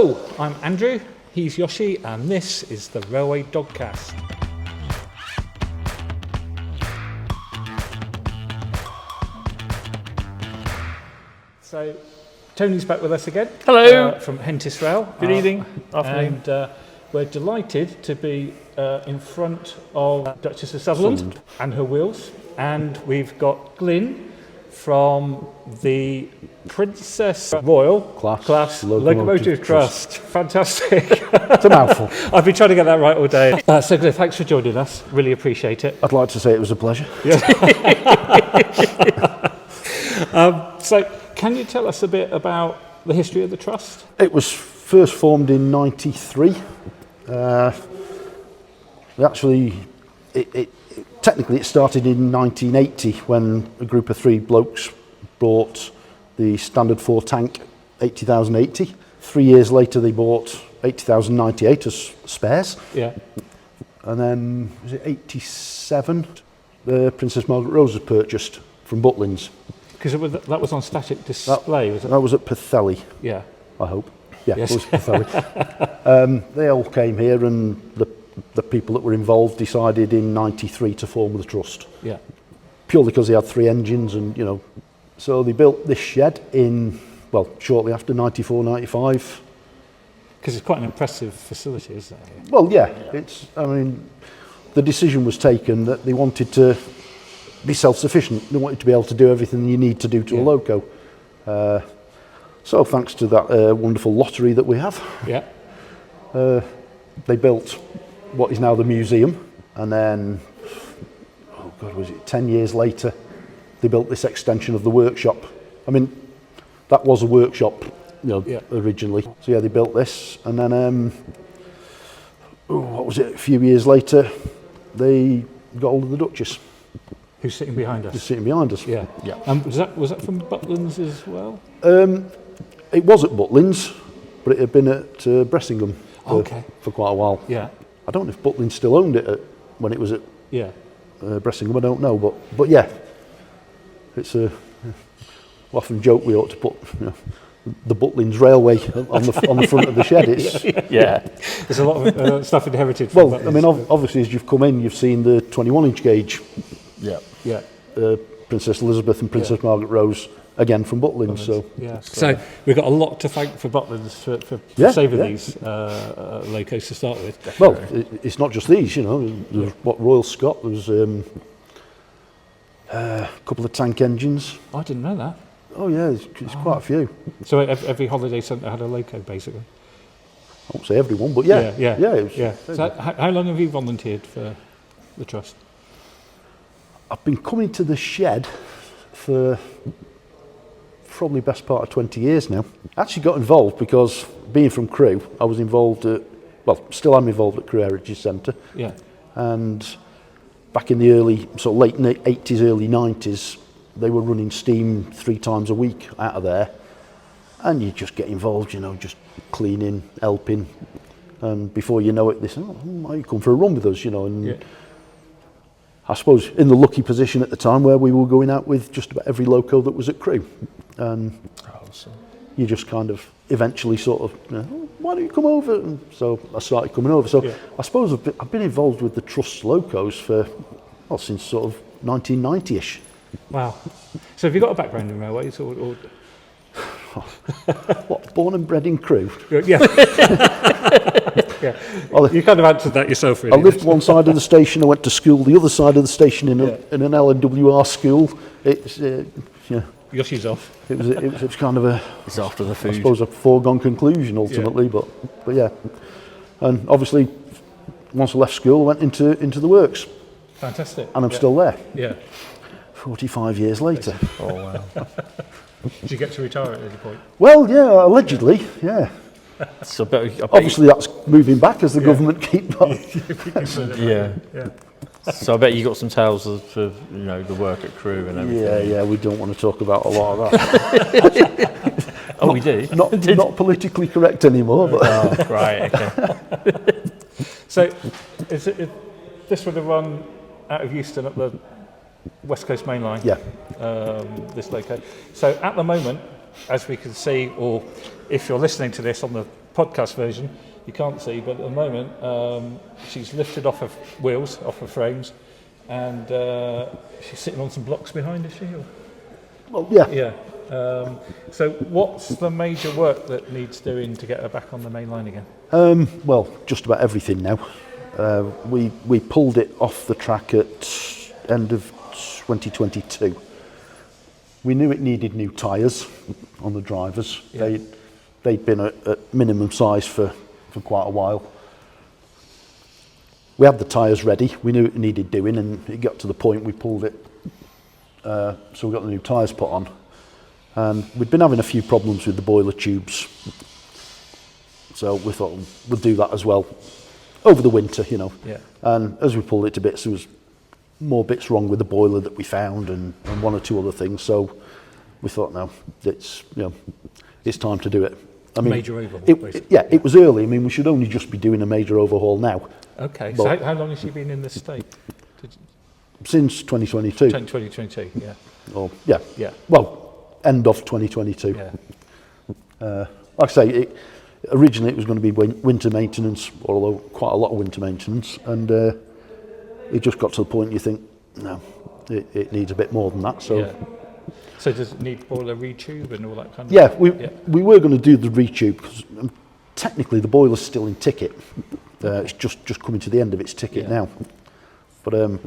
Hello, I'm Andrew, he's Yoshi, and this is the Railway Dogcast. So, Tony's back with us again. Hello. From Hentis Rail. Good evening, afternoon. And we're delighted to be in front of Duchess of Sutherland and her wheels. And we've got Glyn from the Princess Royal Class Locomotive Trust. Fantastic. It's a mouthful. I've been trying to get that right all day. So Glyn, thanks for joining us. Really appreciate it. I'd like to say it was a pleasure. So can you tell us a bit about the history of the Trust? It was first formed in '93. Technically it started in 1980 when a group of three blokes bought the standard 4 tank 80,080. 3 years later they bought 80,098 as spares. Yeah. And then, was it 87? The Princess Margaret Rose was purchased from Butlins. Because that was on static display, was it? That was at Puthelly, Yeah. I hope. Yeah, Yes. it was Puthelly. They all came here and the people that were involved decided in '93 to form the trust. Yeah. Purely because they had 3 engines and, so they built this shed shortly after '94, '95. Because it's quite an impressive facility, isn't it? Well, yeah, the decision was taken that they wanted to be self-sufficient. They wanted to be able to do everything you need to do to a loco. So thanks to that wonderful lottery that we have, Yeah. they built what is now the museum, and then, 10 years later, they built this extension of the workshop. That was a workshop, originally. So yeah, they built this, and then, a few years later, they got hold of the Duchess. Who's sitting behind us? Just sitting behind us. Yeah. Was that from Butlins as well? It was at Butlins, but it had been at Bressingham for quite a while. Yeah. I don't know if Butlins still owned it when it was at Bressingham. I don't know, but yeah, it's a. I often joke we ought to put the Butlins Railway on the front of the shed. It's There's a lot of stuff inherited. Well, from Butlins. obviously, as you've come in, you've seen the 21-inch gauge. Yeah. Princess Elizabeth and Princess Margaret Rose. Again from Butlins, so we've got a lot to thank for Butlins for saving these locos to start with. Well, it's not just these, There's Royal Scot. There's a couple of tank engines. I didn't know that. Oh yeah, it's quite a few. So every holiday centre had a loco, basically. I won't say everyone, but yeah. So how long have you volunteered for the Trust? I've been coming to the shed for probably best part of 20 years now. I actually got involved because, being from Crewe, I was involved still am involved at Crewe Heritage Centre. Yeah. And back in the late 80s, early 90s, they were running steam 3 times a week out of there. And you just get involved, just cleaning, helping. And before you know it, they say, why you come for a run with us, I suppose in the lucky position at the time where we were going out with just about every loco that was at Crewe. And you just kind of eventually sort of, why don't you come over? And so I started coming over. So I suppose I've been involved with the Trust's locos since sort of 1990-ish. Wow. So have you got a background in railways? Or... What, born and bred in Crewe? Yeah. You kind of answered that yourself, really. I lived one side of the station, I went to school the other side of the station in an LNWR school. It's, Yoshi's off. It was kind of it's after the food. I suppose a foregone conclusion ultimately, but yeah. And obviously, once I left school, I went into the works. Fantastic. And I'm still there. Yeah. 45 years later. Oh wow. Did you get to retire at any point? Well, yeah, allegedly, yeah. So obviously that's moving back as the government keep on. So I bet you got some tales of the work at Crewe and everything. Yeah, we don't want to talk about a lot of that. Oh, we do? Not politically correct anymore. But oh, right, okay. So is this would have run out of Euston up the West Coast Main Line? Yeah. This loco. So at the moment, as we can see, or if you're listening to this on the podcast version, you can't see, but at the moment she's lifted off her wheels, off her frames, and she's sitting on some blocks behind, is she? Or? Well, yeah. Yeah. So what's the major work that needs doing to get her back on the main line again? Well, just about everything now. We pulled it off the track at end of 2022. We knew it needed new tyres on the drivers. Yeah. They'd been at minimum size for quite a while. We had the tyres ready. We knew it needed doing, and it got to the point we pulled it. So we got the new tyres put on. And we'd been having a few problems with the boiler tubes. So we thought we'll do that as well over the winter, you know. Yeah. And as we pulled it to bits, there was more bits wrong with the boiler that we found, and one or two other things. So we thought, no, it's time to do it. I mean, Major overhaul, basically. Yeah, it was early. I mean, we should only just be doing a major overhaul now. Okay, But so how long has she been in this state? since 2022. 2022, yeah. Or, yeah. Yeah. Well, end of 2022. Yeah. Like I say, originally it was going to be winter maintenance, although quite a lot of winter maintenance, and it just got to the point you think, no, it needs a bit more than that. So, Yeah. So does it need boiler retube and all that kind of yeah, we were going to do the retube because technically the boiler's still in ticket. It's just coming to the end of its ticket now. But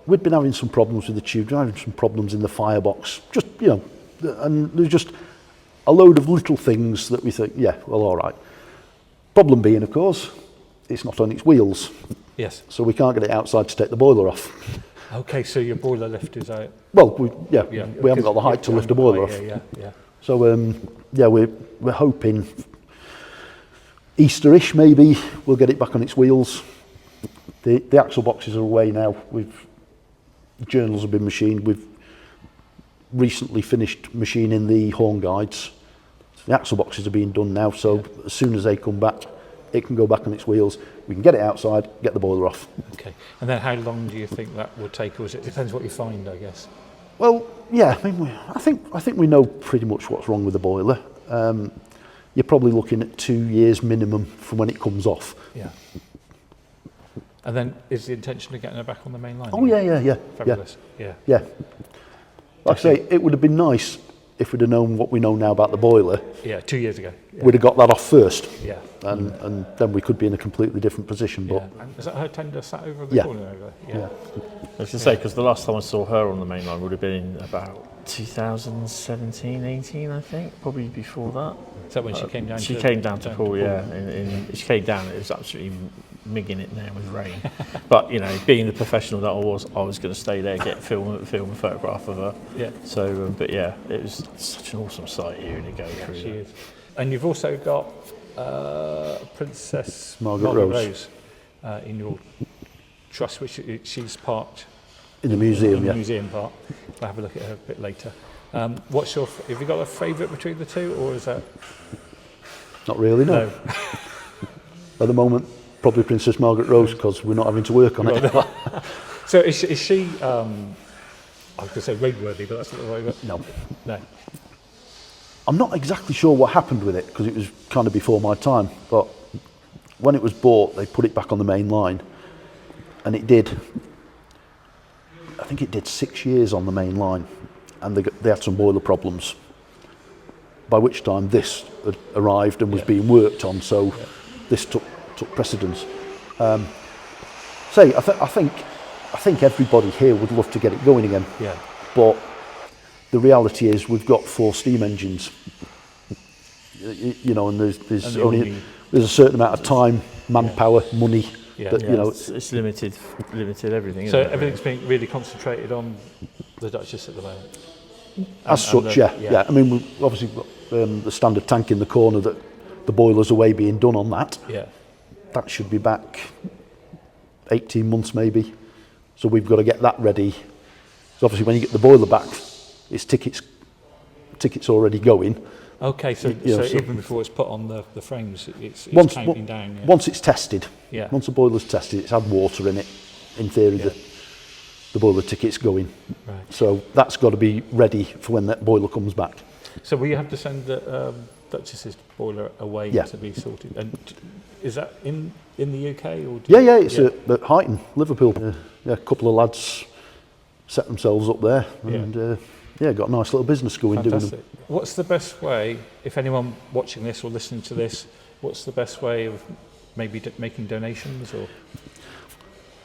we'd been having some problems with the tube, having some problems in the firebox, just, you know, and there's just a load of little things that we think, yeah, well, all right. Problem being, of course, it's not on its wheels. Yes. So we can't get it outside to take the boiler off. Okay, so your boiler lift is out. Well, we haven't got the height to lift the boiler off. Yeah. So, we're hoping Easterish maybe we'll get it back on its wheels. The axle boxes are away now. Journals have been machined. We've recently finished machining the horn guides. The axle boxes are being done now, so as soon as they come back, it can go back on its wheels. We can get it outside, get the boiler off. Okay, and then how long do you think that will take, or it depends what you find, I guess? Well, yeah, I think we know pretty much what's wrong with the boiler. You're probably looking at 2 years minimum from when it comes off. Yeah. And then is the intention of getting her back on the main line? Oh, yeah. Fabulous. Yeah. Yeah. Like I say, it would have been nice if we'd have known what we know now about the boiler. Yeah, 2 years ago. Yeah. We'd have got that off first. Yeah. And then we could be in a completely different position. But Yeah. And is that her tender sat over the Yeah. corner over there? yeah. I was going to say, because the last time I saw her on the main line would have been about 2017, 18, I think, probably before that. Is that when she came down? She came down to Poole, yeah. She came down, it was absolutely migging it now with rain. But, you know, being the professional that I was going to stay there, get film a photograph of her. Yeah. So, but yeah, it was such an awesome sight here to go through. She is. And you've also got Princess Margaret Rose. In your trust, which she's parked In the museum, in the yeah. museum part. We'll have a look at her a bit later. Have you got a favourite between the two, or is that? Not really, no. At the moment, probably Princess Margaret Rose, because we're not having to work on it. So is she I was going to say roadworthy, but that's not the right word. No. I'm not exactly sure what happened with it, because it was kind of before my time. But when it was bought, they put it back on the main line, and it did. I think it did 6 years on the main line, and they had some boiler problems. By which time this had arrived and was being worked on, so this took precedence. I think everybody here would love to get it going again. Yeah. But the reality is we've got 4 steam engines. You know, and there's a certain amount of time, manpower, money. Yeah. That, you know, it's limited everything. So isn't it, everything's being really concentrated on the Duchess at the moment. as such, yeah. I mean, we've obviously got the standard tank in the corner that the boiler's away being done on that. Yeah. That should be back 18 months maybe. So we've got to get that ready. So obviously when you get the boiler back, it's tickets already going. Okay, so so even before it's put on the frames, it's counting down. Yeah. Once it's tested, Yeah. once the boiler's tested, it's had water in it. In theory, the boiler ticket's going. Right. So that's got to be ready for when that boiler comes back. So will you have to send the Duchess's boiler away Yeah. to be sorted. And is that in the UK or? Yeah, it's at Huyton, Liverpool. Yeah, a couple of lads set themselves up there and got a nice little business going doing Fantastic. them. What's the best way, if anyone watching this or listening to this, what's the best way of maybe making donations or?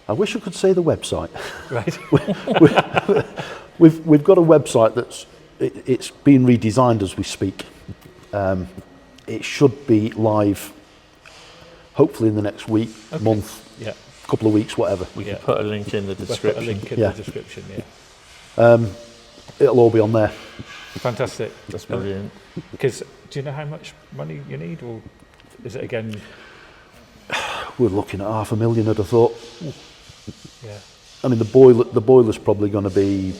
I wish I could say the website. Right. We've got a website it's being redesigned as we speak. It should be live hopefully in the next week, month, couple of weeks, whatever. We can put a link in the description. Put a link in the description, It'll all be on there. Fantastic. That's brilliant. Because do you know how much money you need, or is it again? We're looking at 500,000, I'd have thought. Yeah. I mean, the boiler's probably going to be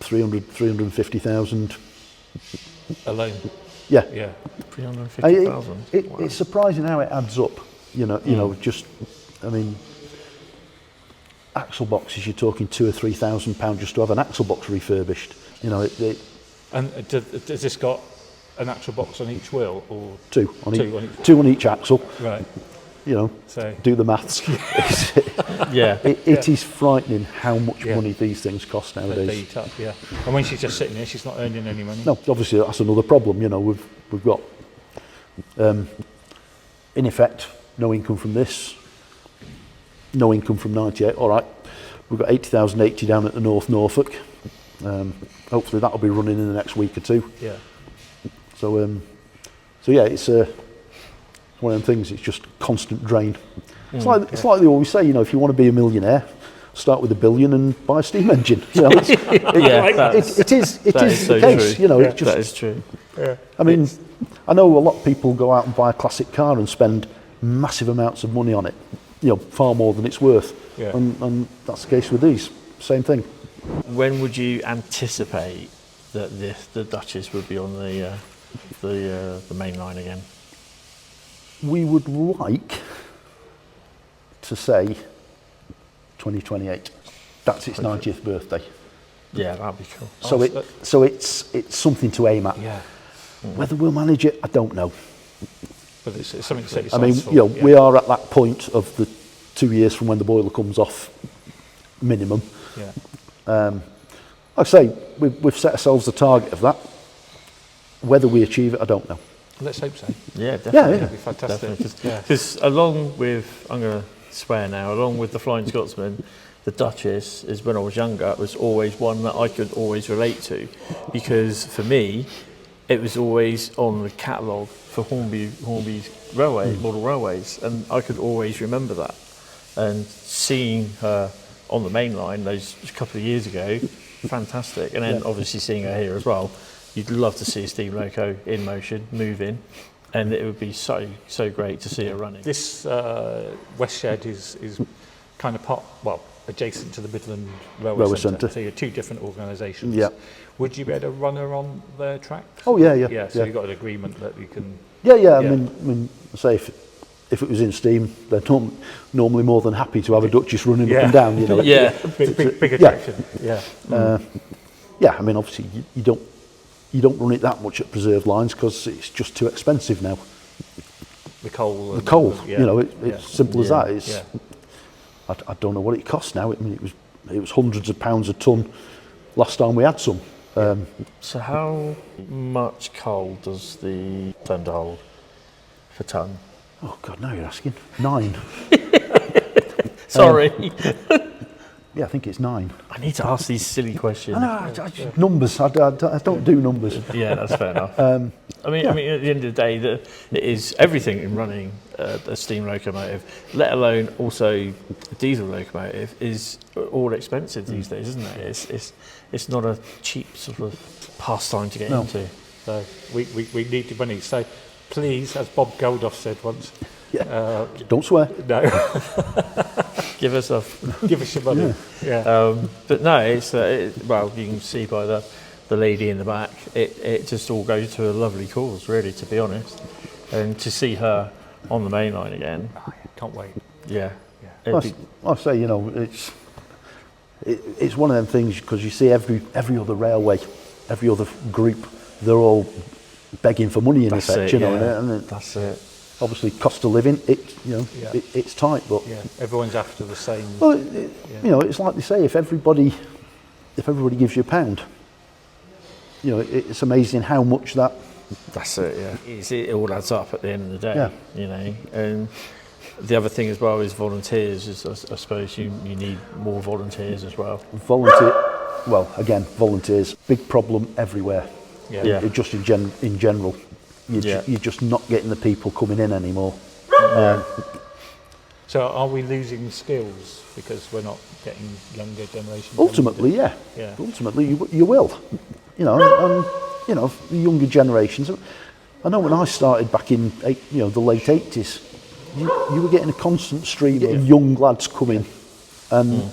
350,000. Alone. Yeah. Yeah. 350,000. It's surprising how it adds up. You know, just, I mean, axle boxes, you're talking £2,000 or £3,000 just to have an axle box refurbished. You know, And does this got an axle box on each wheel, or two on each axle? Right. You know, So do the maths. It is frightening how much money these things cost nowadays. they eat up, yeah. And when she's just sitting there, she's not earning any money. No, obviously that's another problem. You know, we've got in effect no income from this, no income from 98. All right, we've got 80,080 down at the North Norfolk. Hopefully that'll be running in the next week or two. Yeah. So yeah, it's one of them things. It's just constant drain. It's like they always say. You know, if you want to be a millionaire, start with $1 billion and buy a steam engine. You know, it is the case. True. You know, it's just, that is true. Yeah. I mean, I know a lot of people go out and buy a classic car and spend massive amounts of money on it. You know, far more than it's worth. Yeah. And that's the case with these. Same thing. When would you anticipate that the Duchess would be on the main line again? We would like to say 2028. That's its 90th birthday. Yeah, that'd be cool. So it's something to aim at. Yeah. Whether we'll manage it, I don't know. But it's something to set your I mean, sights for. you know, we are at that point of the 2 years from when the boiler comes off, minimum. Yeah. Like I say, we've set ourselves a target of that. Whether we achieve it, I don't know. Let's hope so. Yeah, definitely. That'd be fantastic. Because along with, I'm going to swear now, along with the Flying Scotsman, the Duchess, is when I was younger, it was always one that I could always relate to. Because for me, it was always on the catalogue for Hornby's railway, model railways, and I could always remember that. And seeing her on the main line those couple of years ago, fantastic. And then obviously seeing her here as well, you'd love to see a steam loco in motion, moving, and it would be so great to see her running. This West Shed is kind of adjacent to the Midland Railway Centre. So you're two different organisations. Yeah. Would you be able to run her on their track? Oh yeah. Yeah. So you've got an agreement that you can. Yeah. I mean, say if it was in steam, they're normally more than happy to have a Duchess running up and down. You know. Big attraction. Yeah. I mean, obviously you don't run it that much at preserved lines because it's just too expensive now. The coal. You know, it's simple as that. It's, I don't know what it costs now. I mean, it was hundreds of pounds a tonne last time we had some. So how much coal does the tender hold per tonne? Oh God, now you're asking. 9. Sorry. Yeah, I think it's 9. I need to ask these silly questions. Numbers. I don't do numbers. Yeah, that's fair enough. I mean, at the end of the day, it is everything in running a steam locomotive, let alone also a diesel locomotive, is all expensive these days, isn't it? It's not a cheap sort of pastime to get into. So we need the money. So please, as Bob Geldof said once, don't swear. No. Give us your money. Yeah. But no, it's well, you can see by the lady in the back, it just all goes to a lovely cause, really, to be honest. And to see her on the main line again, can't wait. Yeah. I say, you know, it's one of them things because you see every other railway, every other group, they're all begging for money in That's effect, it, you know. yeah. And That's it. obviously, cost of living, it's tight, but Yeah, everyone's after the same. well, you know, it's like they say, if everybody gives you a pound, you know, it's amazing how much that. That's it, yeah. It all adds up at the end of the day, Yeah. you know. And the other thing as well is volunteers. I suppose you need more volunteers as well. Volunteers, big problem everywhere. Yeah. Just in general, you're just not getting the people coming in anymore. So are we losing skills because we're not getting younger generations? Ultimately, yeah. Ultimately, you will. You know, and you know, the younger generations. I know when I started back in the late 80s, you were getting a constant stream of young lads coming, and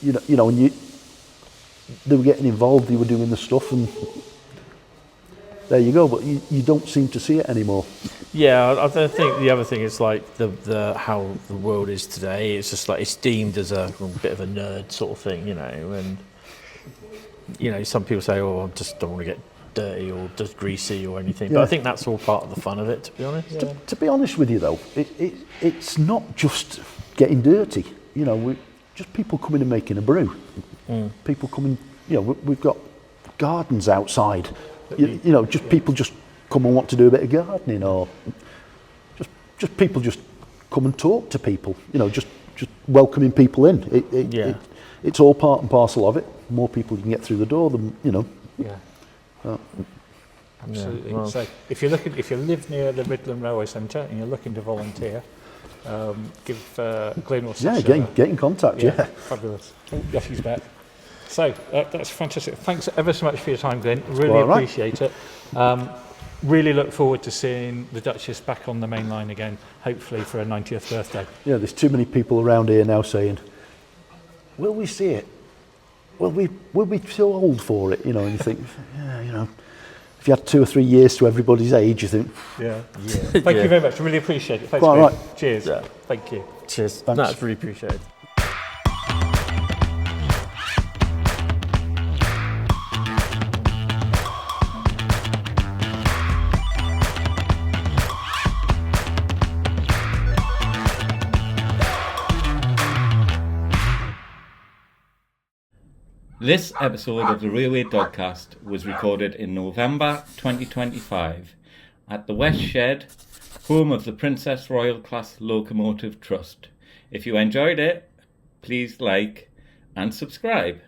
you know, and they were getting involved. They were doing the stuff, and there you go. But you don't seem to see it anymore. Yeah, I don't think the other thing is like the how the world is today. It's just like it's deemed as a bit of a nerd sort of thing, you know. And you know, some people say, "Oh, I just don't want to get dirty or just greasy or anything." But I think that's all part of the fun of it, to be honest. Yeah. To be honest with you, though, it's not just getting dirty. You know, just people coming and making a brew. People coming. You know, we've got gardens outside. You know, just people just come and want to do a bit of gardening, or just people just come and talk to people. You know, just welcoming people in. It's all part and parcel of it. The more people you can get through the door, you know. Yeah. Absolutely. Yeah, well. So if you live near the Midland Railway Centre and you're looking to volunteer, give Glenn or Sasha. Get in contact. Yeah. Fabulous. Oh, Yoshi's back. So that's fantastic. Thanks ever so much for your time, Glenn. Really All right. appreciate it. Really look forward to seeing the Duchess back on the main line again, hopefully for her 90th birthday. Yeah, there's too many people around here now saying, "Will we see it? Will we too old for it?" You know, and you think, yeah, you know, if you had 2 or 3 years to everybody's age, you think, Yeah. Thank you very much. Really appreciate it. Thanks, Quite Glenn. right. Cheers. Yeah. Thank you. Cheers. Thanks. That's really appreciated. This episode of the Railway Dogcast was recorded in November 2025 at the West Shed, home of the Princess Royal Class Locomotive Trust. If you enjoyed it, please like and subscribe.